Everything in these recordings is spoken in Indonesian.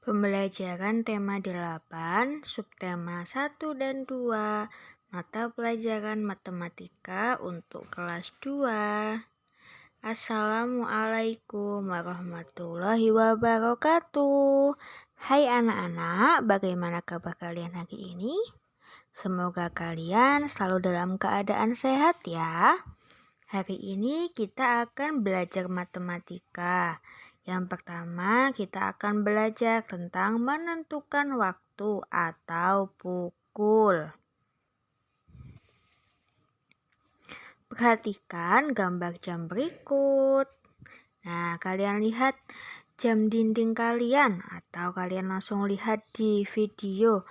Pembelajaran tema 8, subtema 1 dan 2, mata pelajaran matematika untuk kelas 2. Assalamualaikum warahmatullahi wabarakatuh. Hai anak-anak, bagaimana kabar kalian hari ini? Semoga kalian selalu dalam keadaan sehat ya. Hari ini kita akan belajar matematika. Yang pertama, kita akan belajar tentang menentukan waktu atau pukul. Perhatikan gambar jam berikut. Nah, kalian lihat jam dinding kalian atau kalian langsung lihat di video.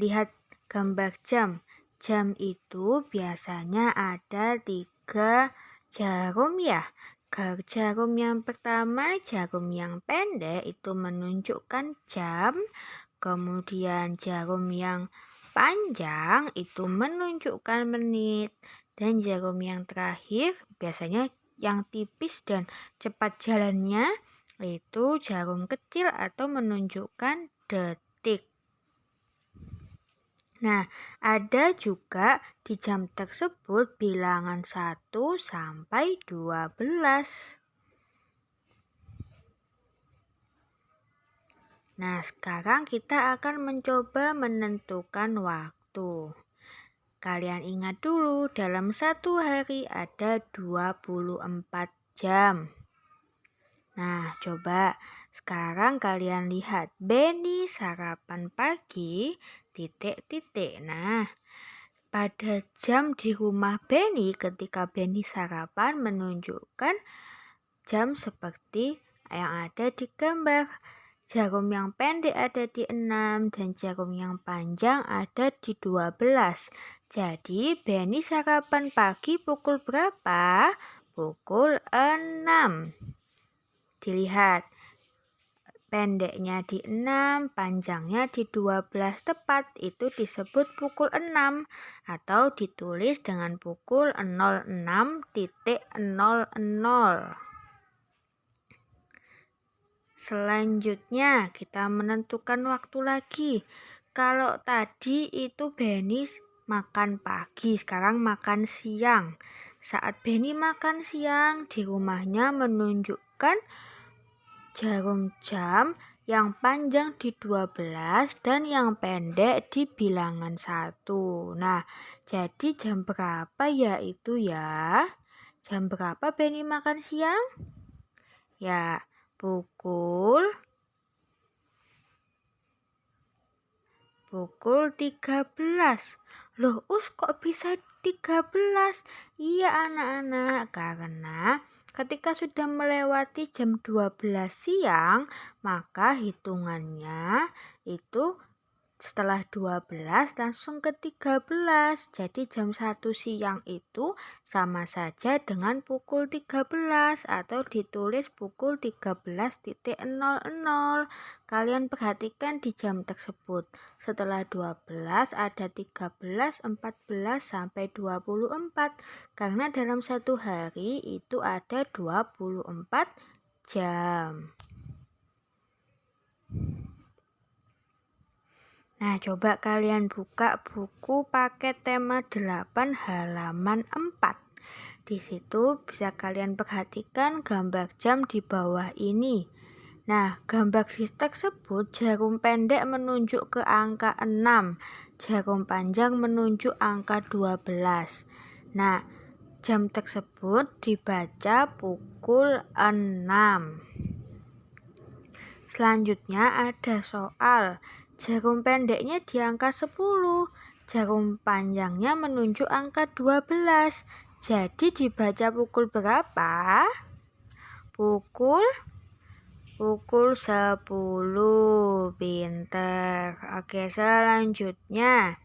Lihat gambar jam. Jam itu biasanya ada 3 jarum ya. Jarum yang pertama, jarum yang pendek itu menunjukkan jam. Kemudian jarum yang panjang itu menunjukkan menit. Dan jarum yang terakhir biasanya yang tipis dan cepat jalannya itu jarum kecil atau menunjukkan detik. Nah, ada juga di jam tersebut bilangan 1 sampai 12. Nah, sekarang kita akan mencoba menentukan waktu. Kalian ingat dulu, dalam satu hari ada 24 jam. Nah, coba sekarang kalian lihat Benny sarapan pagi, titik-titik. Nah, pada jam di rumah Benny ketika Benny sarapan menunjukkan jam seperti yang ada di gambar. Jarum yang pendek ada di 6 dan jarum yang panjang ada di 12. Jadi Benny sarapan pagi pukul berapa? Pukul 6. Dilihat, pendeknya di 6, panjangnya di 12 tepat, itu disebut pukul 6 atau ditulis dengan pukul 06.00. Selanjutnya kita menentukan waktu lagi. Kalau tadi itu Benny makan pagi, sekarang makan siang. Saat Benny makan siang, di rumahnya menunjukkan jarum jam yang panjang di 12 dan yang pendek di bilangan 1. Nah, jadi jam berapa ya itu ya? Jam berapa Benny makan siang? Ya, pukul 13. Loh, kok bisa 13? Iya anak-anak, karena ketika sudah melewati jam 12 siang, maka hitungannya itu setelah 12 langsung ke 13. Jadi jam 1 siang itu sama saja dengan pukul 13 atau ditulis pukul 13.00. Kalian perhatikan di jam tersebut. Setelah 12 ada 13, 14 sampai 24. Karena dalam satu hari itu ada 24 jam. Nah, coba kalian buka buku paket tema 8 halaman 4. Di situ bisa kalian perhatikan gambar jam di bawah ini. Nah, gambar tersebut jarum pendek menunjuk ke angka 6, jarum panjang menunjuk angka 12. Nah, jam tersebut dibaca pukul 6. Selanjutnya ada soal. Jarum pendeknya di angka 10, jarum panjangnya menunjuk angka 12. Jadi dibaca pukul berapa? Pukul 10. Pinter. Oke, selanjutnya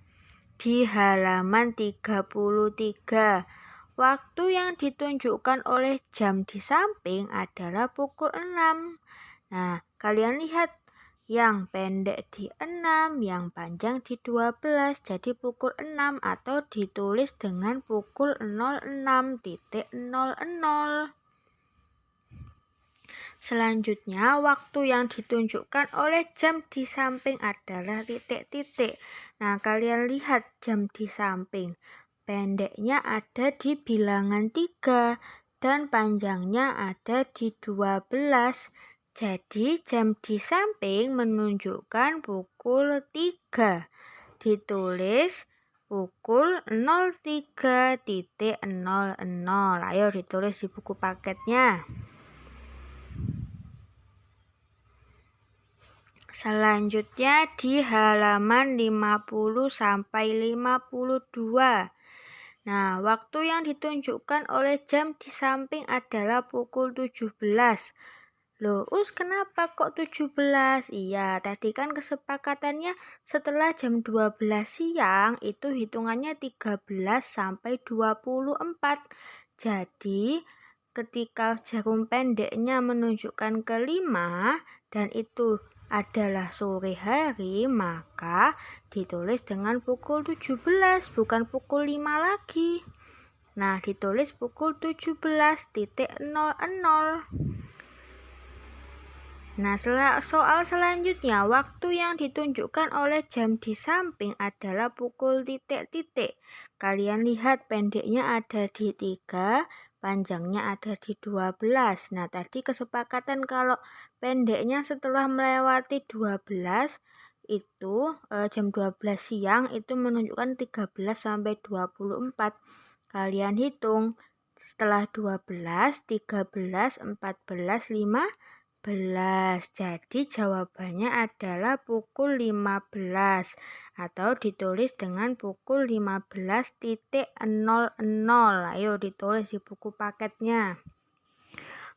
di halaman 33. Waktu yang ditunjukkan oleh jam di samping adalah pukul 6. Nah, kalian lihat yang pendek di 6, yang panjang di 12, jadi pukul 6 atau ditulis dengan pukul 06.00. Selanjutnya, waktu yang ditunjukkan oleh jam di samping adalah titik-titik. Nah, kalian lihat jam di samping. Pendeknya ada di bilangan 3 dan panjangnya ada di 12. Jadi, jam di samping menunjukkan pukul 3. Ditulis pukul 03.00. Ayo ditulis di buku paketnya. Selanjutnya di halaman 50 sampai 52. Nah, waktu yang ditunjukkan oleh jam di samping adalah pukul 17. Loh, kenapa kok 17? Iya, tadi kan kesepakatannya setelah jam 12 siang itu hitungannya 13 sampai 24. Jadi, ketika jarum pendeknya menunjukkan ke 5 dan itu adalah sore hari, maka ditulis dengan pukul 17, bukan pukul 5 lagi. Nah, ditulis pukul 17.00. Nah, soal selanjutnya, waktu yang ditunjukkan oleh jam di samping adalah pukul titik-titik. Kalian lihat pendeknya ada di 3, panjangnya ada di 12. Nah, tadi kesepakatan kalau pendeknya setelah melewati 12, itu jam 12 siang itu menunjukkan 13 sampai 24. Kalian hitung setelah 12, 13, 14, 15. Jadi jawabannya adalah pukul 15 atau ditulis dengan pukul 15.00. Ayo ditulis di buku paketnya.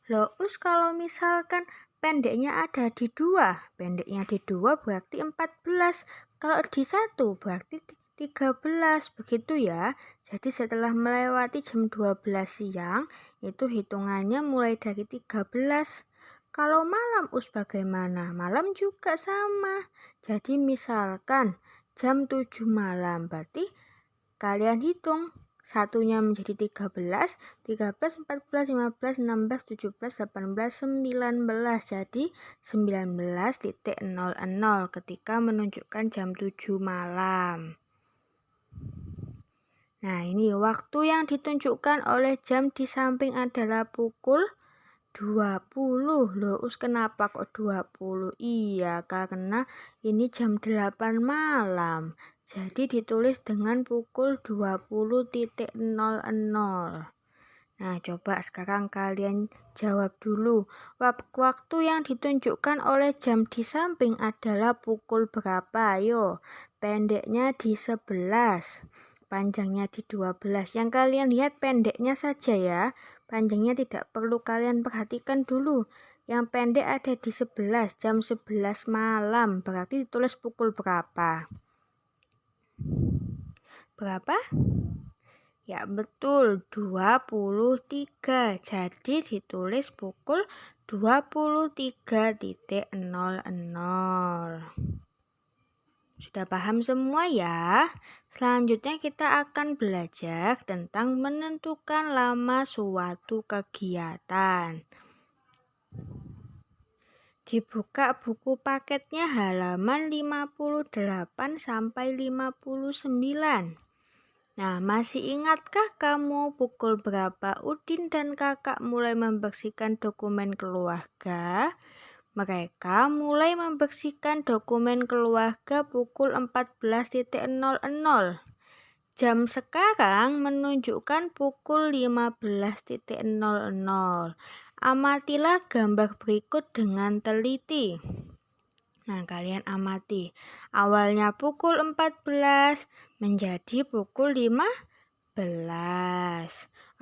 Loh, kalau misalkan pendeknya ada di 2, pendeknya di 2 berarti 14. Kalau di 1 berarti 13, begitu ya. Jadi setelah melewati jam 12 siang, itu hitungannya mulai dari 13. Kalau malam bagaimana? Malam juga sama. Jadi misalkan jam 7 malam, berarti kalian hitung satunya menjadi 13, 14, 15, 16, 17, 18, 19. Jadi 19.00 ketika menunjukkan jam 7 malam. Nah, ini waktu yang ditunjukkan oleh jam di samping adalah pukul 20. Loh, kenapa kok 20? Iya, karena ini jam 8 malam. Jadi ditulis dengan pukul 20.00. Nah, coba sekarang kalian jawab dulu. Waktu yang ditunjukkan oleh jam di samping adalah pukul berapa? Ayo, pendeknya di 11. Panjangnya di 12. Yang kalian lihat pendeknya saja ya. Panjangnya tidak perlu kalian perhatikan dulu. Yang pendek ada di 11, jam 11 malam. Berarti ditulis pukul berapa? Berapa? Ya betul, 23. Jadi ditulis pukul 23.00. Sudah paham semua ya? Selanjutnya kita akan belajar tentang menentukan lama suatu kegiatan. Dibuka buku paketnya halaman 58 sampai 59. Nah, masih ingatkah kamu pukul berapa Udin dan kakak mulai membersihkan dokumen keluarga? Mereka mulai membersihkan dokumen keluarga pukul 14.00. Jam sekarang menunjukkan pukul 15.00. Amatilah gambar berikut dengan teliti. Nah, kalian amati. Awalnya pukul 14 menjadi pukul 15.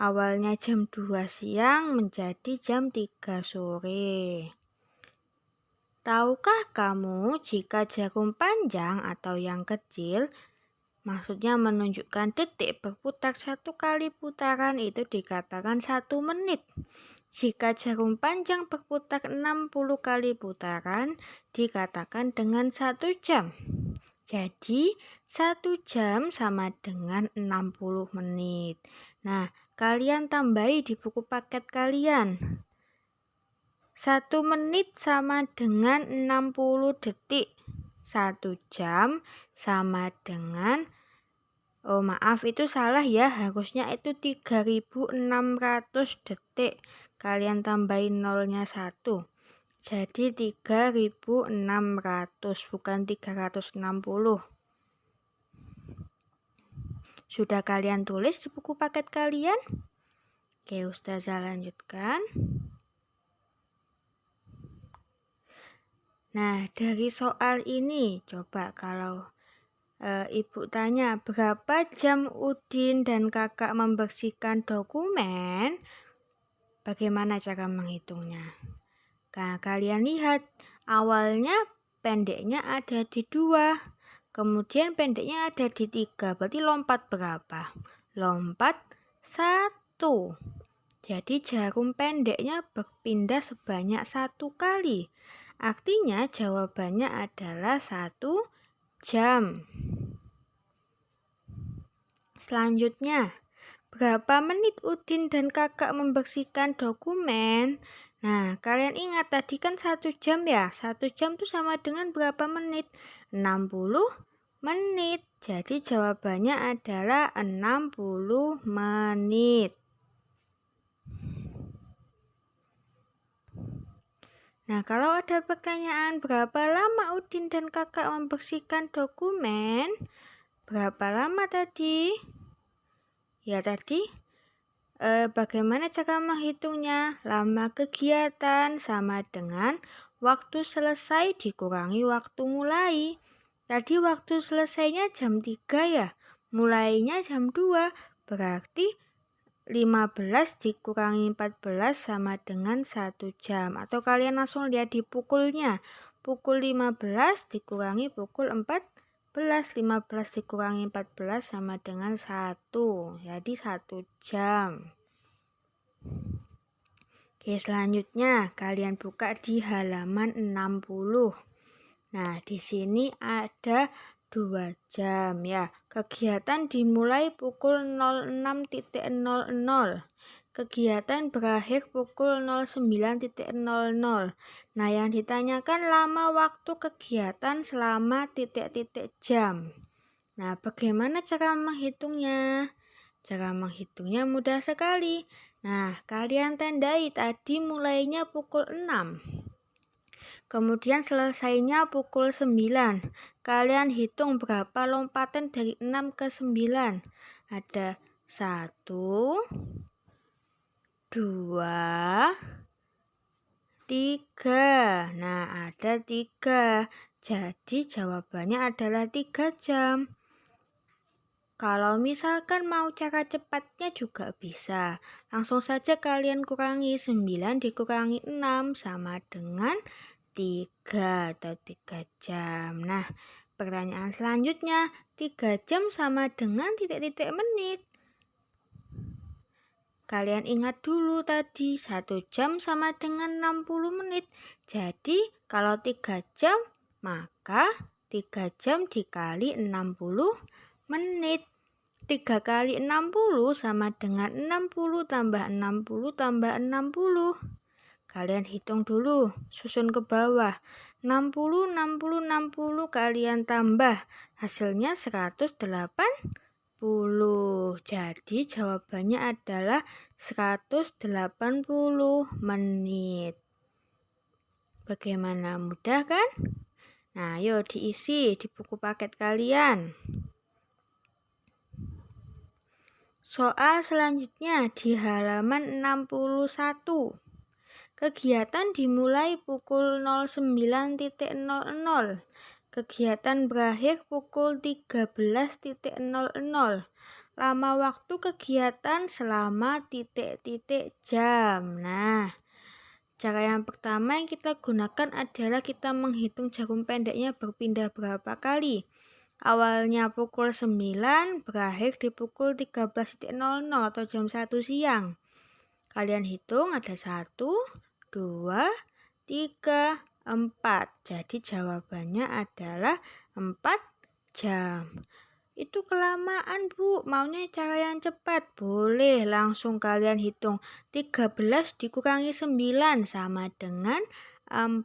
Awalnya jam 2 siang menjadi jam 3 sore. Tahukah kamu jika jarum panjang atau yang kecil, maksudnya menunjukkan detik berputar 1 kali putaran itu dikatakan 1 menit. Jika jarum panjang berputar 60 kali putaran dikatakan dengan 1 jam. Jadi 1 jam sama dengan 60 menit. Nah, kalian tambahi di buku paket kalian. 1 menit sama dengan 60 detik. 1 jam sama dengan, oh maaf itu salah ya, harusnya itu 3600 detik. Kalian tambahin nolnya 1. Jadi 3600 bukan 360. Sudah kalian tulis di buku paket kalian? Oke, Ustazah lanjutkan. Nah, dari soal ini, coba kalau Ibu tanya, berapa jam Udin dan kakak membersihkan dokumen? Bagaimana cara menghitungnya? Nah, kalian lihat, awalnya pendeknya ada di 2, kemudian pendeknya ada di 3, berarti lompat berapa? Lompat 1. Jadi jarum pendeknya berpindah sebanyak 1 kali. Artinya jawabannya adalah 1 jam. Selanjutnya, berapa menit Udin dan kakak membersihkan dokumen? Nah, kalian ingat tadi kan 1 jam ya? 1 jam itu sama dengan berapa menit? 60 menit. Jadi jawabannya adalah 60 menit. Nah, kalau ada pertanyaan berapa lama Udin dan kakak membersihkan dokumen? Berapa lama tadi? Ya tadi, bagaimana cara menghitungnya? Lama kegiatan sama dengan waktu selesai dikurangi waktu mulai. Tadi waktu selesainya jam 3 ya, mulainya jam 2, berarti 15 dikurangi 14 sama dengan 1 jam. Atau kalian langsung lihat di pukulnya. Pukul 15 dikurangi pukul 14. 15 dikurangi 14 sama dengan 1. Jadi 1 jam. Oke, selanjutnya kalian buka di halaman 60. Nah, di sini ada 2 jam ya. Kegiatan dimulai pukul 06.00. Kegiatan berakhir pukul 09.00. Nah, yang ditanyakan lama waktu kegiatan selama titik-titik jam. Nah, bagaimana cara menghitungnya? Cara menghitungnya mudah sekali. Nah, kalian tandai tadi mulainya pukul 6. Kemudian selesainya pukul 9. Kalian hitung berapa lompatan dari 6 ke 9. Ada 1, 2, 3. Nah, ada 3. Jadi jawabannya adalah 3 jam. Kalau misalkan mau cara cepatnya juga bisa. Langsung saja kalian kurangi 9 dikurangi 6 sama dengan 3 atau 3 jam. Nah, pertanyaan selanjutnya, 3 jam sama dengan titik-titik menit. Kalian ingat dulu tadi 1 jam sama dengan 60 menit. Jadi kalau 3 jam maka 3 jam dikali 60 menit. 3 kali 60 sama dengan 60 tambah 60 tambah 60. Kalian hitung dulu, susun ke bawah. 60, 60, 60 kalian tambah. Hasilnya 180. Jadi jawabannya adalah 180 menit. Bagaimana, mudah kan? Nah, ayo diisi di buku paket kalian. Soal selanjutnya di halaman 61. Kegiatan dimulai pukul 09.00. Kegiatan berakhir pukul 13.00. Lama waktu kegiatan selama titik-titik jam. Nah, cara yang pertama yang kita gunakan adalah kita menghitung jarum pendeknya berpindah berapa kali. Awalnya pukul 9, berakhir di pukul 13.00 atau jam 1 siang. Kalian hitung ada 1, 2, 3, 4. Jadi jawabannya adalah 4 jam. itu kelamaan Bu, maunya cara yang cepat. Boleh, langsung kalian hitung. 13 dikurangi 9 sama dengan 4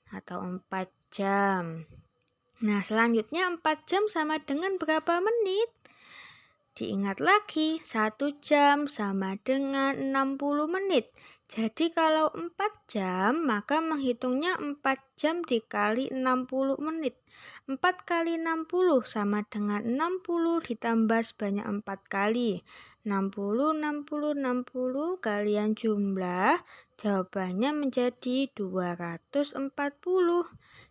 atau 4 jam. Nah, selanjutnya 4 jam sama dengan berapa menit? Diingat lagi, 1 jam sama dengan 60 menit. Jadi kalau 4 jam, maka menghitungnya 4 jam dikali 60 menit. 4 kali 60 sama dengan 60 ditambah sebanyak 4 kali. 60, 60, 60, kalian jumlah, jawabannya menjadi 240.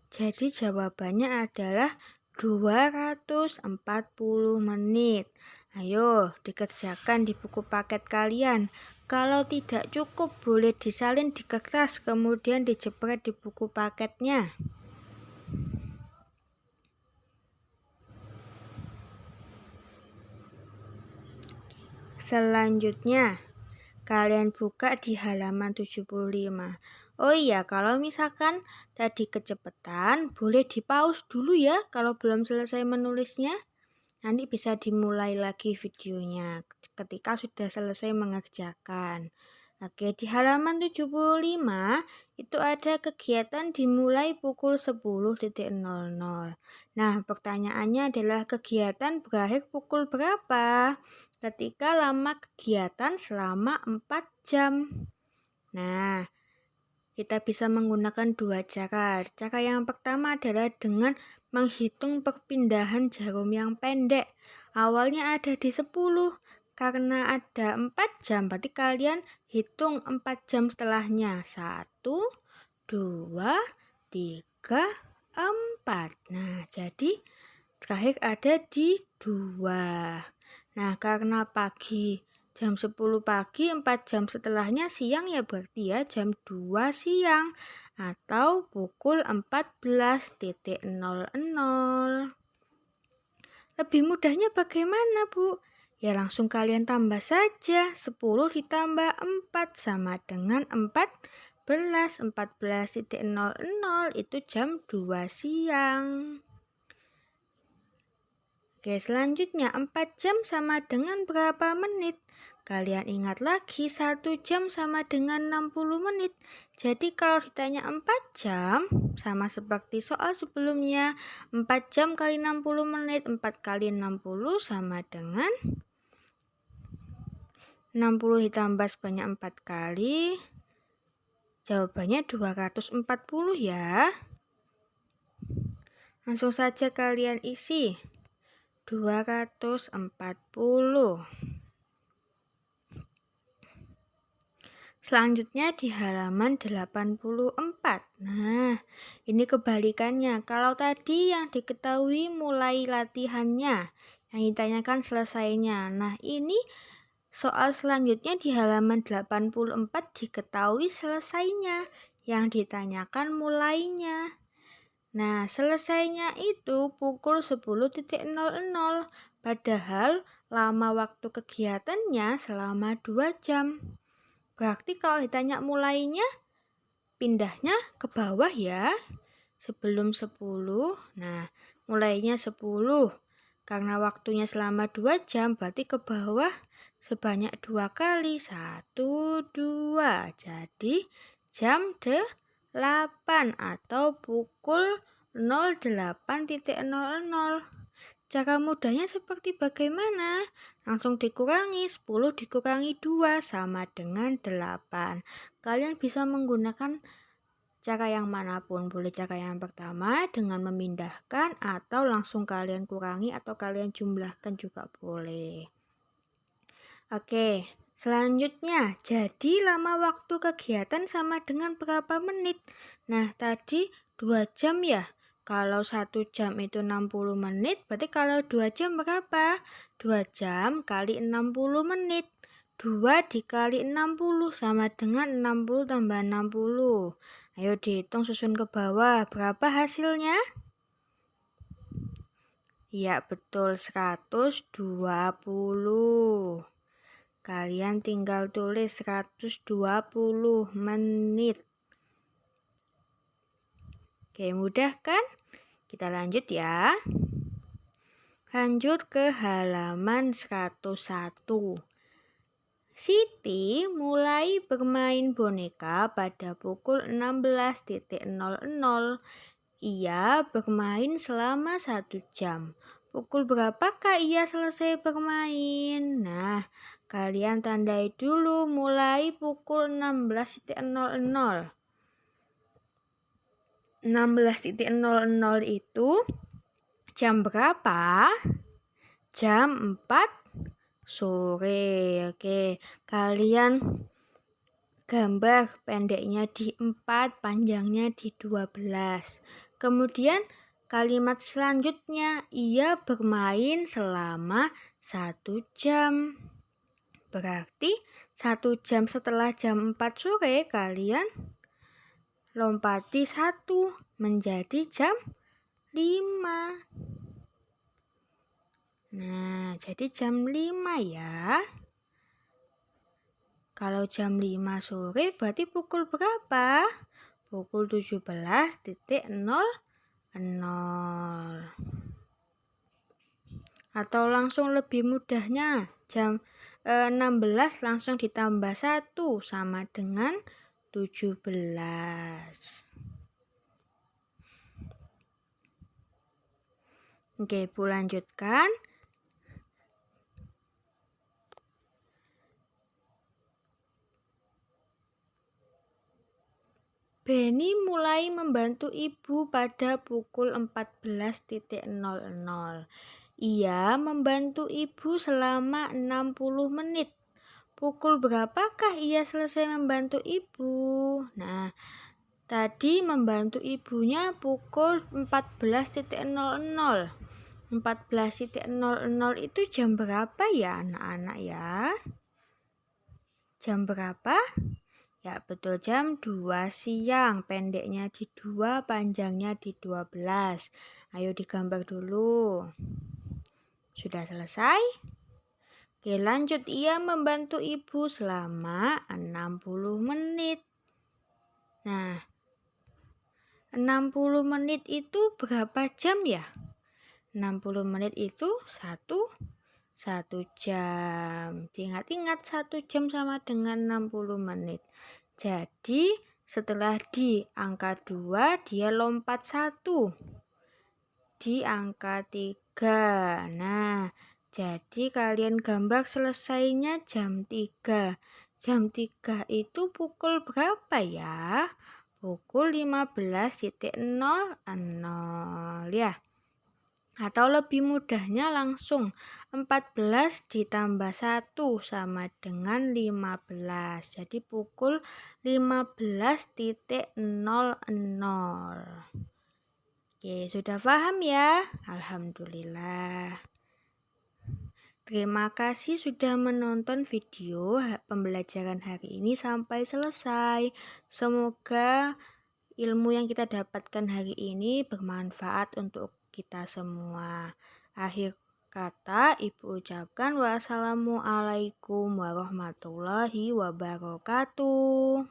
Jadi jawabannya adalah 240 menit. Ayo dikerjakan di buku paket kalian. Kalau tidak cukup boleh disalin di kertas kemudian dijepret di buku paketnya. Selanjutnya kalian buka di halaman 75. Oh iya, kalau misalkan tadi kecepatan boleh di pause dulu ya kalau belum selesai menulisnya. Nanti bisa dimulai lagi videonya ketika sudah selesai mengerjakan. Oke, di halaman 75 itu ada kegiatan dimulai pukul 10.00. Nah, pertanyaannya adalah kegiatan berakhir pukul berapa? Ketika lama kegiatan selama 4 jam. Nah, kita bisa menggunakan dua cara. Cara yang pertama adalah dengan menghitung perpindahan jarum yang pendek. Awalnya ada di 10. Karena ada 4 jam, berarti kalian hitung 4 jam setelahnya. 1, 2, 3, 4. Nah, jadi terakhir ada di 2. Nah, karena pagi jam 10 pagi, 4 jam setelahnya siang ya berarti ya jam 2 siang atau pukul 14.00. Lebih mudahnya bagaimana, Bu? Ya langsung kalian tambah saja. 10 ditambah 4 sama dengan 14. 14.00 itu jam 2 siang. Oke, selanjutnya 4 jam sama dengan berapa menit? Kalian ingat lagi 1 jam sama dengan 60 menit. Jadi kalau ditanya 4 jam, sama seperti soal sebelumnya, 4 jam kali 60 menit, 4 kali 60 sama dengan 60 ditambah sebanyak 4 kali. Jawabannya 240 ya. Langsung saja kalian isi. 240. Selanjutnya di halaman 84. Nah, ini kebalikannya. Kalau tadi yang diketahui mulai latihannya, yang ditanyakan selesainya. Nah, ini soal selanjutnya di halaman 84 diketahui selesainya, yang ditanyakan mulainya. Nah, selesainya itu pukul 10.00, padahal lama waktu kegiatannya selama 2 jam. Berarti kalau ditanya mulainya, pindahnya ke bawah ya. Sebelum 10, nah mulainya 10. Karena waktunya selama 2 jam, berarti ke bawah sebanyak 2 kali. 1, 2. Jadi jam 8 atau pukul 08.00. Cara mudahnya seperti bagaimana? Langsung dikurangi, 10 dikurangi 2 sama dengan 8. Kalian bisa menggunakan cara yang manapun. Boleh cara yang pertama dengan memindahkan atau langsung kalian kurangi atau kalian jumlahkan juga boleh. Oke, selanjutnya, jadi lama waktu kegiatan sama dengan berapa menit? Nah, tadi 2 jam ya. Kalau 1 jam itu 60 menit, berarti kalau 2 jam berapa? 2 jam kali 60 menit. 2 dikali 60 sama dengan 60 tambah 60. Ayo dihitung susun ke bawah. Berapa hasilnya? Ya, betul 120. Kalian tinggal tulis 120 menit. Oke, mudah kan? Kita lanjut ya. Lanjut ke halaman 101. Siti mulai bermain boneka pada pukul 16.00. Ia bermain selama 1 jam. Pukul berapakah ia selesai bermain? Nah, kalian tandai dulu mulai pukul 16.00. 16.00 itu jam berapa? Jam 4 sore. Oke, kalian gambar pendeknya di 4, panjangnya di 12. Kemudian kalimat selanjutnya, ia bermain selama 1 jam. Berarti 1 jam setelah jam 4 sore kalian lompati 1 menjadi jam 5. Nah, jadi jam 5 ya. Kalau jam 5 sore berarti pukul berapa? Pukul 17.00. Atau langsung lebih mudahnya, jam 16 langsung ditambah 1 sama dengan 17. Oke, Ibu lanjutkan. Benny mulai membantu ibu pada pukul 14.00. Ia membantu ibu selama 60 menit. Pukul berapakah ia selesai membantu ibu? Nah, tadi membantu ibunya pukul 14.00. 14.00 itu jam berapa ya anak-anak ya? Jam berapa? Ya betul, jam 2 siang. Pendeknya di 2, panjangnya di 12. Ayo digambar dulu. Sudah selesai? Oke, lanjut. Ia membantu ibu selama 60 menit. Nah, 60 menit itu berapa jam ya? 60 menit itu 1 jam. Ingat-ingat 1 jam sama dengan 60 menit. Jadi setelah di angka 2 dia lompat 1 di angka 3. Nah, jadi kalian gambar selesainya jam 3. Jam 3 itu pukul berapa ya? Pukul 15.00 ya. Atau lebih mudahnya langsung 14 ditambah 1 sama dengan 15. Jadi pukul 15.00. Oke, sudah paham ya? Alhamdulillah. Terima kasih sudah menonton video pembelajaran hari ini sampai selesai. Semoga ilmu yang kita dapatkan hari ini bermanfaat untuk kita semua. Akhir kata, Ibu ucapkan wassalamualaikum warahmatullahi wabarakatuh.